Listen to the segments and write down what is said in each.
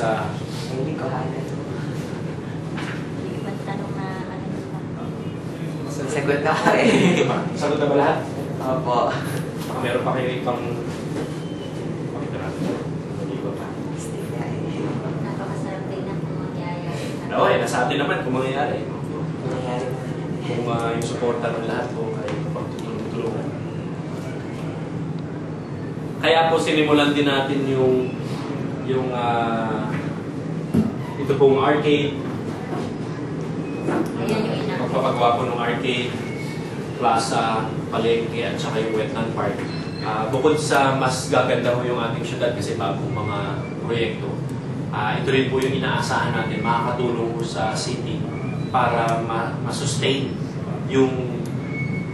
sa... Hindi ko halos. Hindi man tanong na ano ba? Sagot na ko eh. Sagot na ba lahat? Opo. Baka meron pa kayo ibang... Pakita natin. Iba pa. Stay na eh. Napakasarap tingnan kung mangyayari. Oo, eh, nasa atin naman kung mangyayari. Nangyari mo na yan eh. Kung yung suporta ng lahat ko ay pagtutulungan. Kaya po sinimulan din natin yung ito pong arcade. Ayan yung ina. Magpapagawa po ng arcade, plaza, palengke at saka yung wetland park. Bukod sa mas gaganda ho yung ating syudad kasi bagong mga proyekto, ito rin po yung inaasahan natin, makakatulong po sa city para ma-sustain yung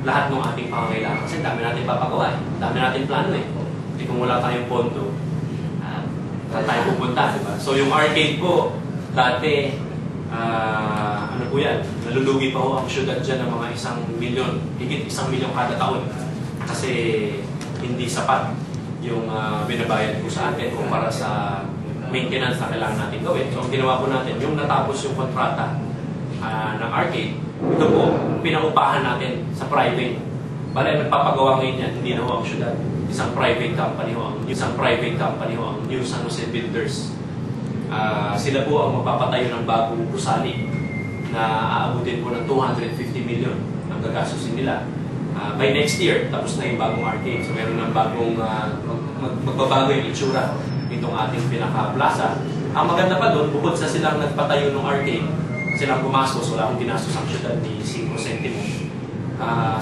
lahat ng ating pangangailangan. Kasi dami natin papagawa eh. Dami natin plano eh. Hindi kung wala tayong pondo, saan tayo pupunta, di ba? So yung arcade po, dati, ano po yan, nalulugi pa ho ang syudad dyan ng mga 1 milyon, higit 1 milyon kada taon. Kasi hindi sapat yung binabayad po sa atin kumpara sa maintenance na kailangan natin gawin. So ang ginawa po natin, yung natapos yung kontrata ng arcade, ito po, pinaupahan natin sa private. Bale, nagpapagawa ngayon yan, hindi na ho ang syudad. Isang private company ho ang New San Jose Builders. Sila po ang magpapatayo ng bagong gusali na aabutin po ng 250 million ang gagastusin nila. By next year, tapos na yung bagong arcade. So meron ng bagong magbabago yung itsura nitong ating pinaka-plaza. Ang maganda pa doon, bukod sa silang nagpatayo ng arcade, silang gumastos, wala akong ginastos ang syudad ni 5 centimo.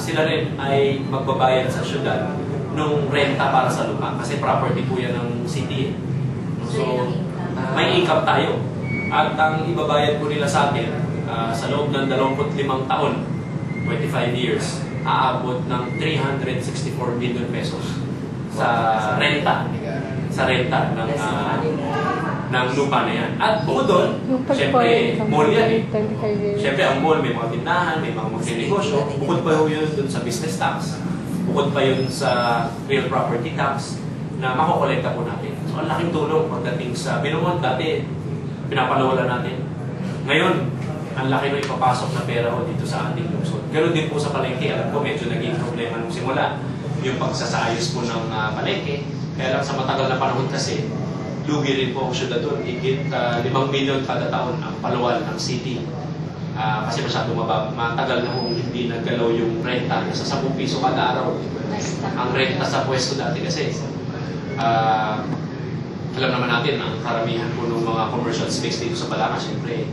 Sila rin ay magbabayad sa syudad nung renta para sa lupa kasi property po yan ng city. So, may income tayo. At ang ibabayad po nila sa atin sa loob ng 25 taon, 25 years, aabot ng 364 million pesos sa renta. Sa renta ng lupa na yan. At bukod doon, syempre, mall yan eh. Syempre, ang mall may mga tindahan, may mga magsinegosyo. Bukod pa yun dun sa business tax. Bukod pa yun sa real property tax na makukolekta po natin. So, ang laking tulong pagdating sa Binumont. Dati, pinapalawala natin. Ngayon, ang laki nung ipapasok na pera ho dito sa ating lungsod. Ganun din po sa palengke. Alam ko, medyo naging problema nung simula. Yung pagsasayos po ng palengke. Kaya lang sa matagal na panahon kasi, lugi rin po ang syudad doon. Higit 5 milyon kada taon ang paluwal ng city. Kasi masyado matagal na kung hindi naggalaw yung renta. Sa 10 piso kada araw. Ang renta sa pwesto dati kasi, alam naman natin, ang karamihan po ng mga commercial space dito sa Balanga, syempre,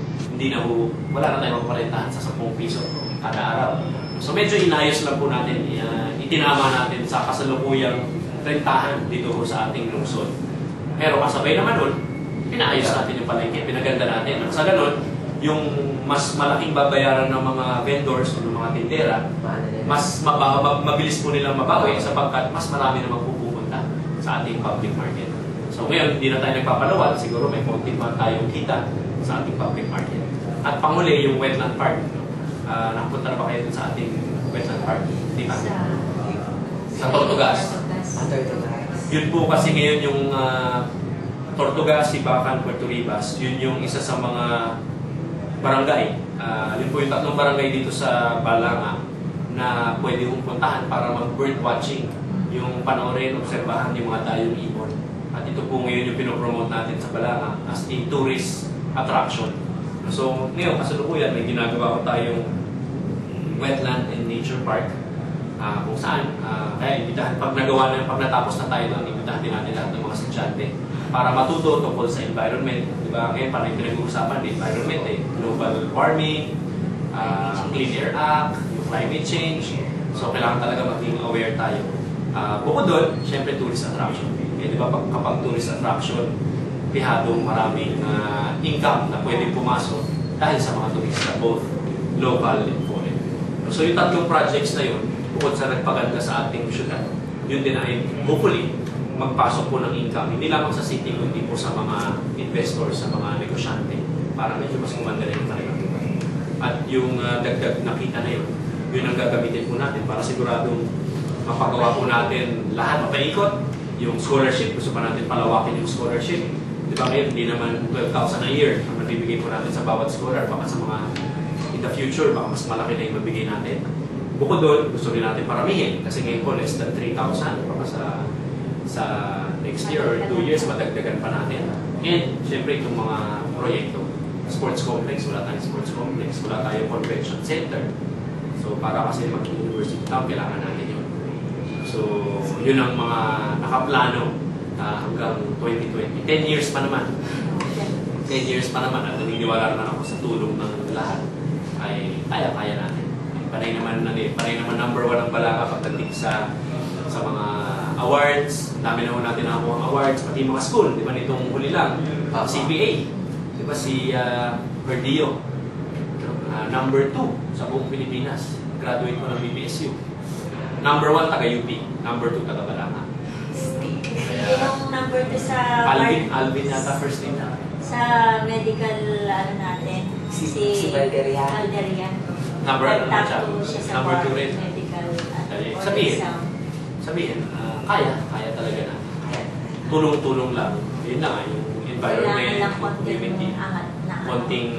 wala na tayong magparentahan sa 10 piso kada araw. So medyo inayos lang po natin, itinama natin sa kasalukuyang rentahan dito sa ating lungsod. Pero kasabay naman nun, pinaayos natin yung palengke, pinaganda natin. At sa ganun, yung mas malaking babayaran ng mga vendors o ng mga tindera, mas mabilis po nilang mabawi sapagkat mas marami na magpupunta sa ating public market. So ngayon, hindi na tayo nagpapalawal, siguro may konti pa tayong kita sa ating public market. At panghuli, yung wetland park. Nakapunta na ba kayo sa ating wetland park? Di ba? Sa Tortugas. Yun po kasi ngayon yung Tortugas, Sibacan, Puerto Ribas, yun yung isa sa mga barangay. Yun po yung 3 barangay dito sa Balanga na pwede mong puntahan para mag-bird watching, yung panoorin, obserbahan yung mga dayong ibon. At ito po ngayon yung pinopromote natin sa Balanga as a tourist attraction. So ngayon, kasalukuyan, may ginagawa ko tayong Wetland and Nature Park kung saan, kaya imbitahan, pag natapos na tayo doon, imbitahan din natin lahat ng mga estudyante para matuto tungkol sa environment. Diba? Ngayon, parang yung pinag-uusapan ng environment, global warming, Clean Air Act, yung climate change. So, kailangan talaga maging aware tayo. Bukod doon, syempre, tourist attraction. Di ba, kapag tourist attraction, pihadong maraming income na pwedeng pumasok dahil sa mga turista, both local and foreign. So, yung 3 projects na yun, bukod sa nagpaganda sa ating syudad, yun din ay hopefully magpasok po ng income, hindi lamang sa city, kundi po sa mga investors, sa mga negosyante, para medyo mas kumanda rin talaga. At yung dagdag na kita na yun, yun ang gagamitin po natin para siguradong mapagawa po natin lahat, mapaikot. Yung scholarship, gusto pa natin palawakin yung scholarship. Diba ngayon, hindi naman 12,000 a year ang nabibigay po natin sa bawat scholar. Baka sa mga in the future, baka mas malaki na yung mabigay natin. Bukod doon, gusto rin natin paramihin. Kasi ngayon po, less than 3,000. Baka sa next year or 2 years, madagdagan pa natin. And, syempre, itong mga proyekto, sports complex, wala tayong sports complex, wala tayong convention center. So, para kasi mag-university town, kailangan natin yun. So, yun ang mga nakaplano hanggang 2020. 10 years pa naman. 10 years pa naman at naniniwala naman ako sa tulong ng lahat ay kaya-kaya natin. Panay naman number 1 ang Balaka pagdating sa mga awards. Dami naman natin nakakuha ang awards, pati mga school. Di ba nitong huli lang? CPA. Di ba si Verdio? Number 2 sa buong Pilipinas. Graduate ko ng BPSU. Number 1 taga-UP. Number 2 taga-Balaka. Yung number 2 sa Alvin yata first name na. sa medical natin. Si Valderian. Valderian. Number ano naman siya? Top 2 siya sa Number 2 rin. medical Sabihin, kaya talaga na. Tulong-tulong lang. Yun na nga, yung environment, yung community. Konting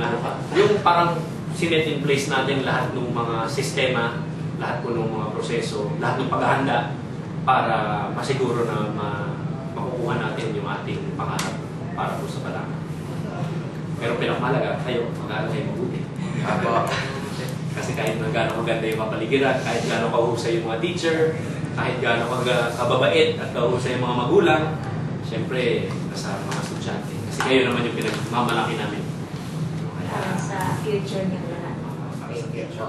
yung parang sinet in place natin lahat ng mga sistema, lahat po ng mga proseso, lahat ng paghahanda para masiguro na makukuha natin yung ating pangarap para po sa Balaka. Pero pinakamalaga, kayo, mag-aaral kayo mabuti. Kasi kahit na gano'ng maganda yung kapaligiran, kahit gano'ng kahusay yung mga teacher, kahit gano'ng kababait at kahusay yung mga magulang, siyempre, nasa mga estudyante. Kasi kayo naman yung pinagmamalaki namin. Para sa future niyo lahat. Thank you.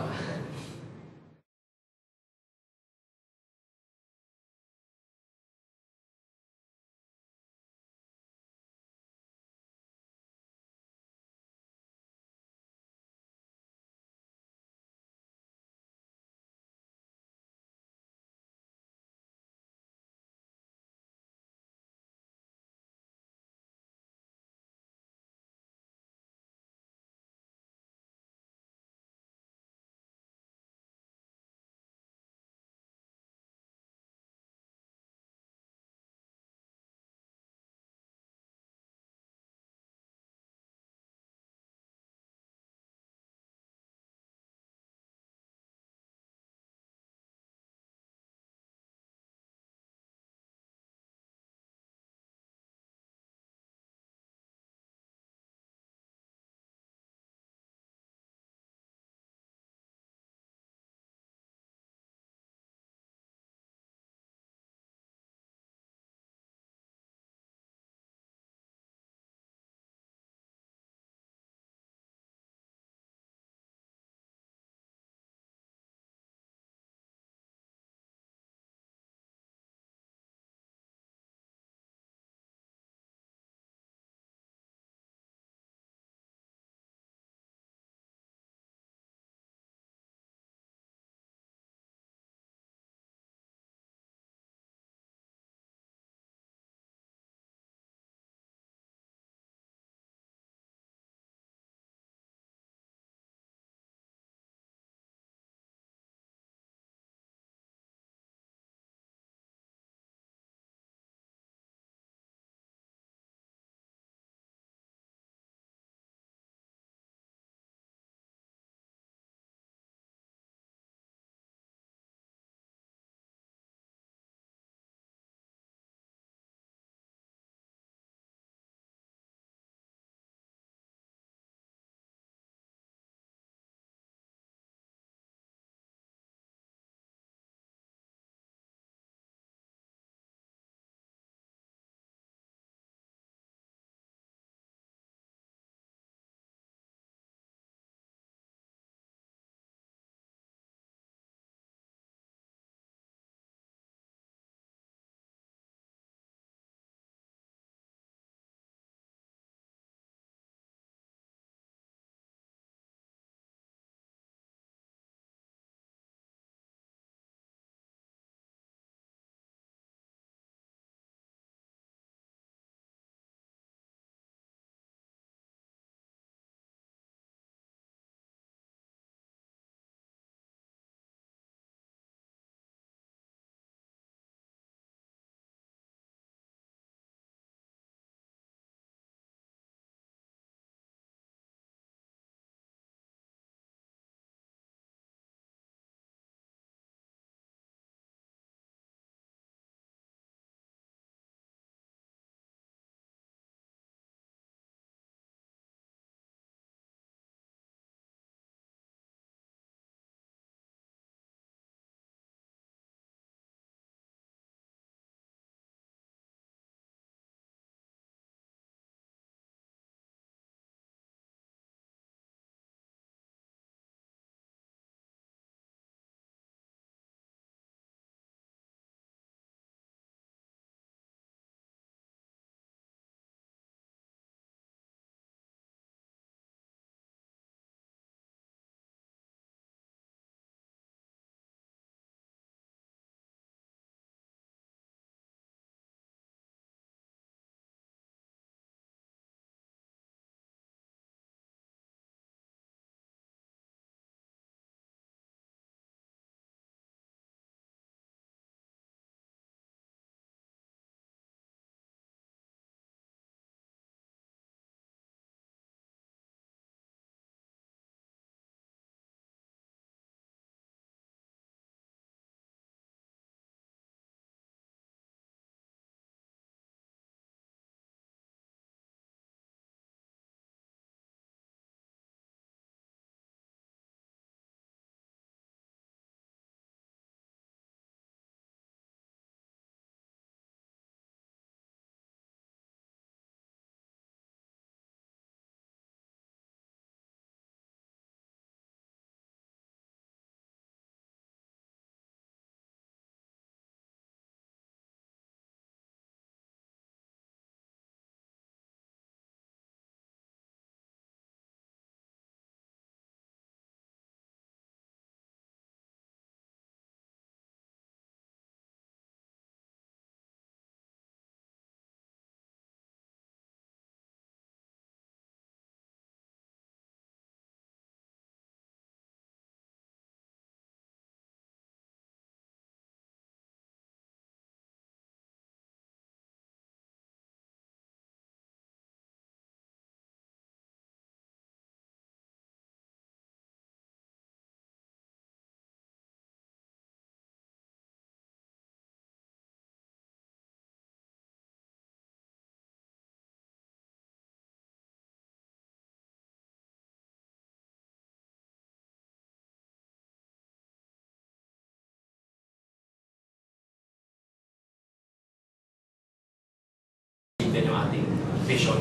vision.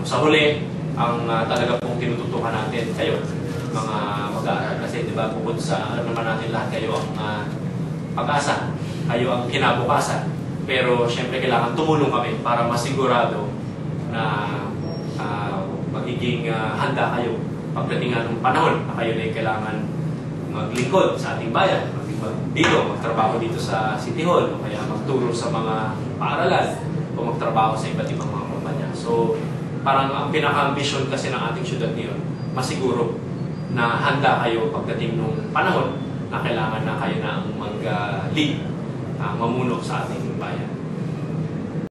Sa huli, ang talaga pong tinututukan natin kayo, mga mag-aaral. Kasi di ba, bukod sa alam naman natin lahat, kayo ang pag-asa, kayo ang kinabukasan. Pero syempre kailangan tumulong kami para masigurado na magiging handa kayo pagdating ng panahon na kayo na kailangan maglingkod sa ating bayan, magtrabaho dito sa City Hall, o kaya magturo sa mga paaralan, o magtrabaho sa iba't ibang mga kumpanya. So, parang ang pinaka-ambition kasi ng ating syudad ngayon, masiguro na handa kayo pagdating ng panahon na kailangan na kayo na ang mag-lead, mamuno sa ating bayan.